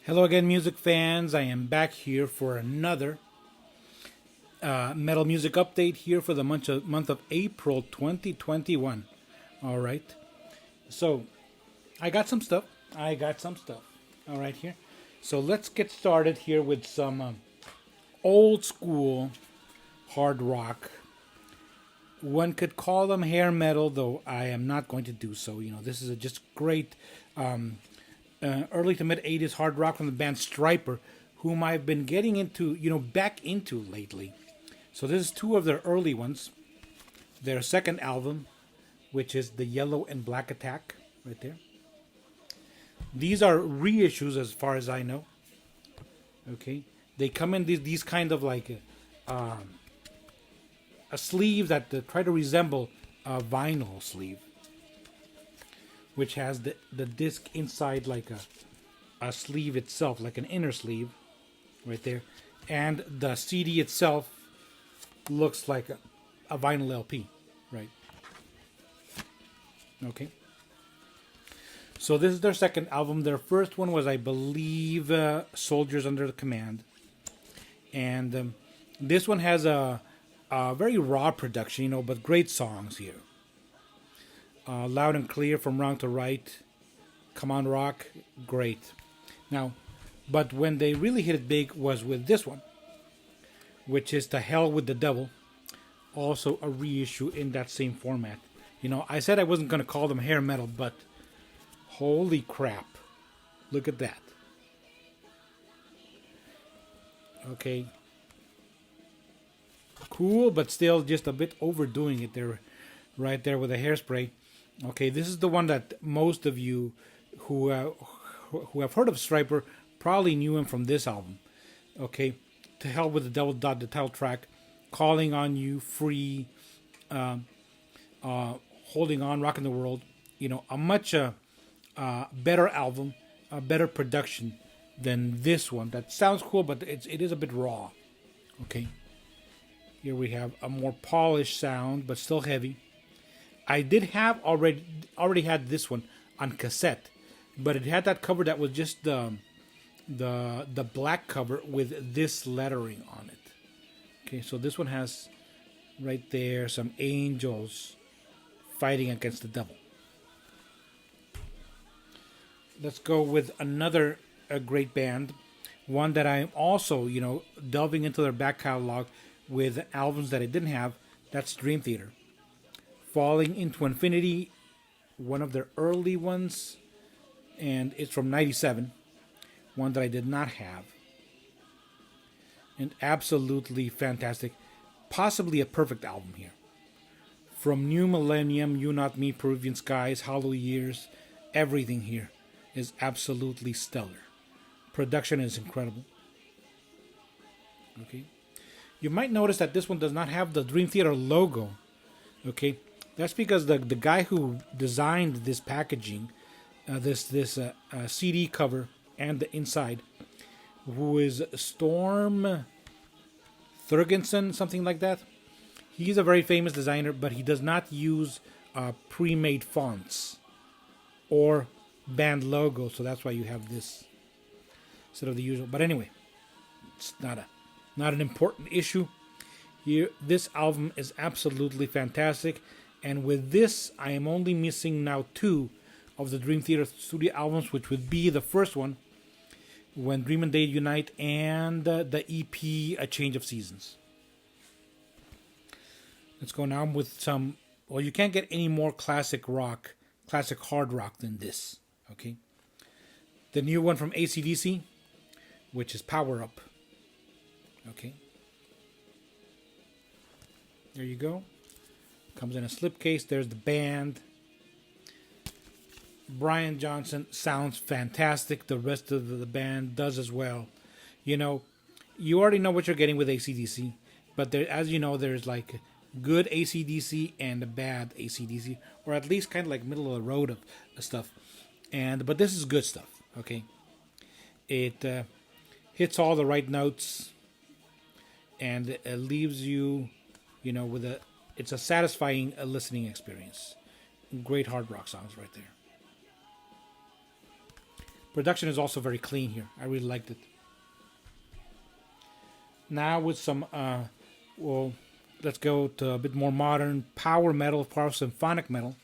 Hello again, music fans. I am back here for another metal music update here for the month of April 2021. All right. So, I got some stuff. All right, here. So, let's get started here with some old school hard rock. One could call them hair metal, though I am not going to do so. This is a just great early to mid 80s hard rock from the band Stryper, whom I've been getting into, back into lately. So this is two of their early ones. Their second album, which is the Yellow and Black Attack, right there. These are reissues as far as I know. Okay. They come in these kind of like a sleeve that try to resemble a vinyl sleeve, which has the disc inside like a sleeve itself, like an inner sleeve, right there. And the CD itself looks like a vinyl LP, right? Okay. So this is their second album. Their first one was, I believe, Soldiers Under the Command. And this one has a very raw production, but great songs here. Loud and Clear, From Wrong to Right, Come On Rock, great. Now, but when they really hit it big was with this one, which is To Hell with the Devil, also a reissue in that same format. I said I wasn't going to call them hair metal, but holy crap, look at that. Okay. Cool, but still just a bit overdoing it there, right there with the hairspray. Okay, this is the one that most of you who have heard of Stryper probably knew him from this album. Okay, To Hell with the Devil, the title track, Calling on You, Free, Holding On, Rocking the World. A much better album, a better production than this one. That sounds cool, but it is a bit raw. Okay, here we have a more polished sound, but still heavy. I did have already had this one on cassette, but it had that cover that was just the black cover with this lettering on it. Okay, so this one has right there some angels fighting against the devil. Let's go with another great band, one that I'm also delving into their back catalog with albums that I didn't have. That's Dream Theater. Falling into Infinity, one of their early ones, and it's from 97, one that I did not have. And absolutely fantastic. Possibly a perfect album here. From New Millennium, You Not Me, Peruvian Skies, Hollow Years, everything here is absolutely stellar. Production is incredible. Okay. You might notice that this one does not have the Dream Theater logo. Okay. That's because the guy who designed this packaging, this CD cover and the inside, who is Storm Thurgenson, something like that. He's a very famous designer, but he does not use pre-made fonts or band logo, so that's why you have this instead of the usual. But anyway, it's not an important issue here. This album is absolutely fantastic. And with this, I am only missing now two of the Dream Theater studio albums, which would be the first one, When Dream and Day Unite, and the EP, A Change of Seasons. Let's go now with some, well, you can't get any more classic hard rock than this, okay? The new one from ACDC, which is Power Up, okay? There you go. Comes in a slipcase. There's the band. Brian Johnson sounds fantastic. The rest of the band does as well. You already know what you're getting with ACDC. But there, as you know, there's like good ACDC and a bad ACDC. Or at least kind of like middle of the road of stuff. But this is good stuff. Okay. It hits all the right notes. And it leaves you, with it's a satisfying listening experience. Great hard rock songs right there. Production is also very clean here. I really liked it. Now with some, well, let's go to a bit more modern power metal, power symphonic metal,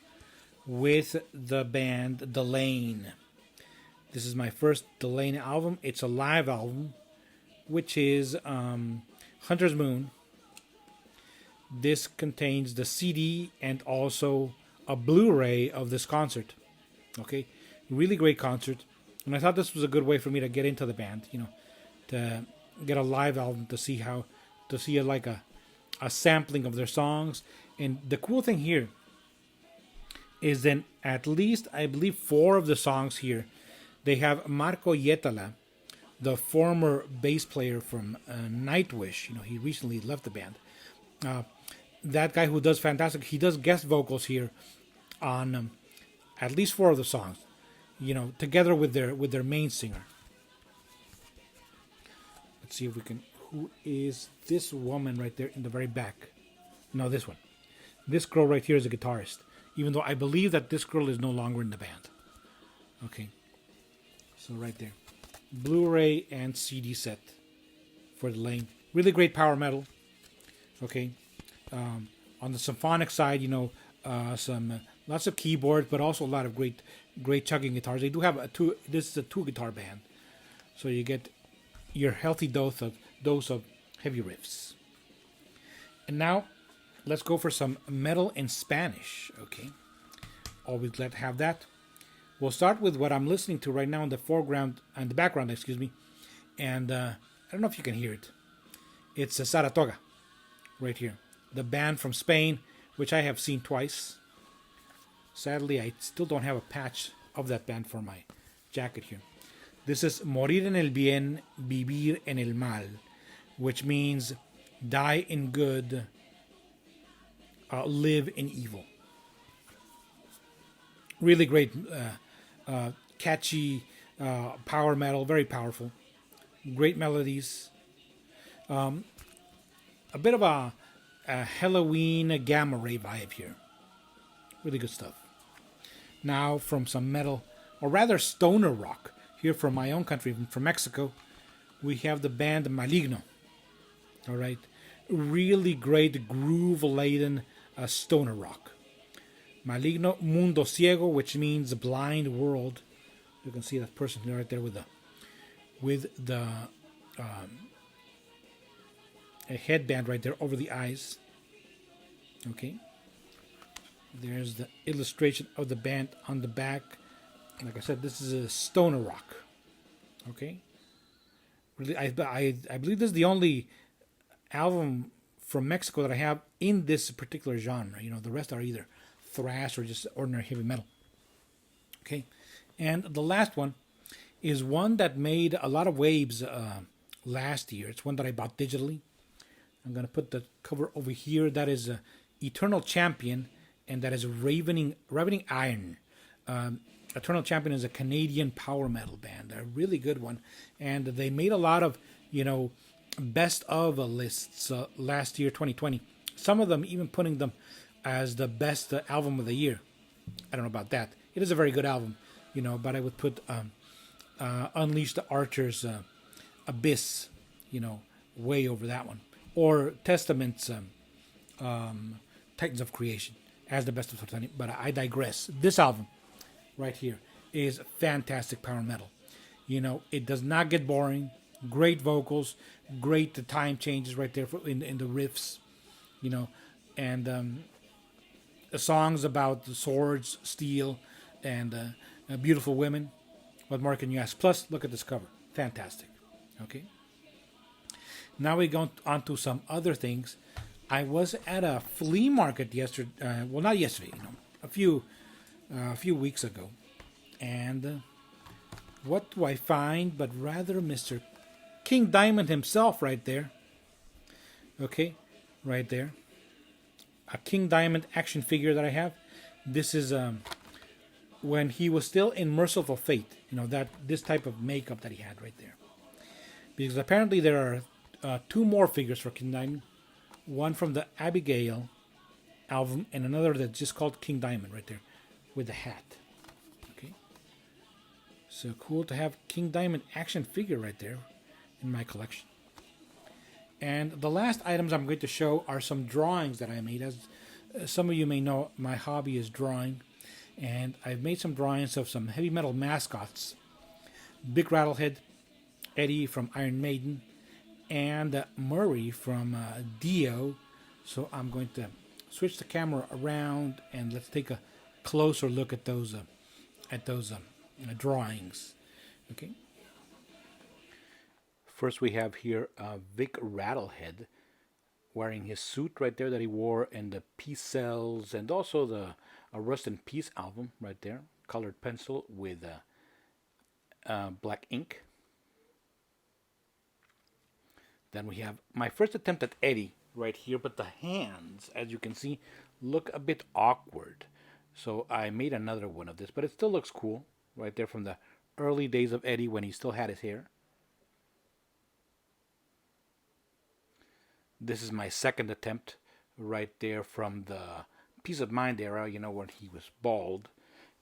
with the band Delain. This is my first Delain album. It's a live album, which is Hunter's Moon. This contains the CD and also a Blu-ray of this concert. Okay, really great concert, and I thought this was a good way for me to get into the band. To get a live album to see like a sampling of their songs. And the cool thing here is then at least I believe 4 of the songs here, they have Marco Yetala, the former bass player from Nightwish. He recently left the band. That guy who does fantastic. He does guest vocals here on at least 4 of the songs. Together with their main singer. Let's see if we can. Who is this woman right there in the very back? No, this one. This girl right here is a guitarist. Even though I believe that this girl is no longer in the band. Okay. So right there. Blu-ray and CD set for Delain. Really great power metal. Okay. On the symphonic side, some lots of keyboards, but also a lot of great chugging guitars. They do have this is a 2-guitar band. So you get your healthy dose of heavy riffs. And now let's go for some metal in Spanish. Okay, always glad to have that. We'll start with what I'm listening to right now in the background, excuse me. And I don't know if you can hear it. It's a Saratoga right here, the band from Spain, which I have seen twice. Sadly, I still don't have a patch of that band for my jacket here. This is Morir en el bien, vivir en el mal, which means die in good, live in evil. Really great, catchy power metal, very powerful. Great melodies. A bit of a Halloween gamma ray vibe here. Really good stuff. Now from some metal, or rather stoner rock, here from my own country, from Mexico, we have the band Maligno. All right, really great groove-laden stoner rock. Maligno, Mundo Ciego, which means blind world. You can see that person right there with the a headband right there over the eyes. Okay. There's the illustration of the band on the back. Like I said, this is a stoner rock. Okay. Really, I believe this is the only album from Mexico that I have in this particular genre. The rest are either thrash or just ordinary heavy metal. Okay. And the last one is one that made a lot of waves last year. It's one that I bought digitally. I'm going to put the cover over here. That is Eternal Champion, and that is Ravening Iron. Eternal Champion is a Canadian power metal band, a really good one, and they made a lot of best of lists last year, 2020. Some of them even putting them as the best album of the year. I don't know about that. It is a very good album, but I would put Unleash the Archer's Abyss, way over that one, or Testament's Titans of Creation as the best of 2020. But I digress. This album right here is fantastic power metal. It does not get boring. Great vocals, great time changes right there in the riffs, and the songs about the swords, steel, and beautiful women. What more can you ask? Plus, look at this cover. Fantastic. Okay. Now we go on to some other things. I was at a flea market yesterday. Well, not yesterday. A few weeks ago, and what do I find? But rather, Mr. King Diamond himself, right there. Okay, right there. A King Diamond action figure that I have. This is when he was still in Merciful Fate. That this type of makeup that he had right there. Because apparently there are 2 more figures for King Diamond. One from the Abigail album, and another that's just called King Diamond right there with the hat. Okay. So cool to have King Diamond action figure right there in my collection. And the last items I'm going to show are some drawings that I made. As some of you may know, my hobby is drawing. And I've made some drawings of some heavy metal mascots. Big Rattlehead, Eddie from Iron Maiden, and Murray from Dio. So I'm going to switch the camera around and let's take a closer look at those drawings. Okay. First, we have here Vic Rattlehead wearing his suit right there that he wore in the Peace Cells and also the Rust in Peace album right there. Colored pencil with black ink. Then we have my first attempt at Eddie right here, but the hands, as you can see, look a bit awkward. So I made another one of this, but it still looks cool right there from the early days of Eddie when he still had his hair. This is my second attempt right there from the Peace of Mind era, you know, when he was bald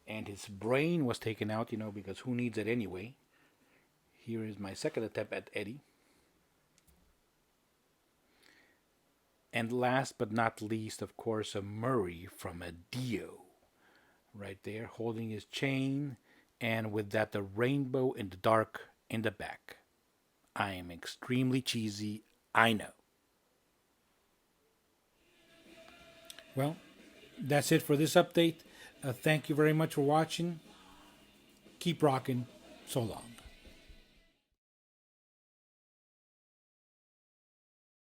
and his brain was taken out, you know, because who needs it anyway? Here is my second attempt at Eddie. And last but not least, of course, a Murray from a Dio right there holding his chain, and with that the rainbow in the dark in the back. I am extremely cheesy, I know. Well, that's it for this update. Thank you very much for watching. Keep rocking. So long.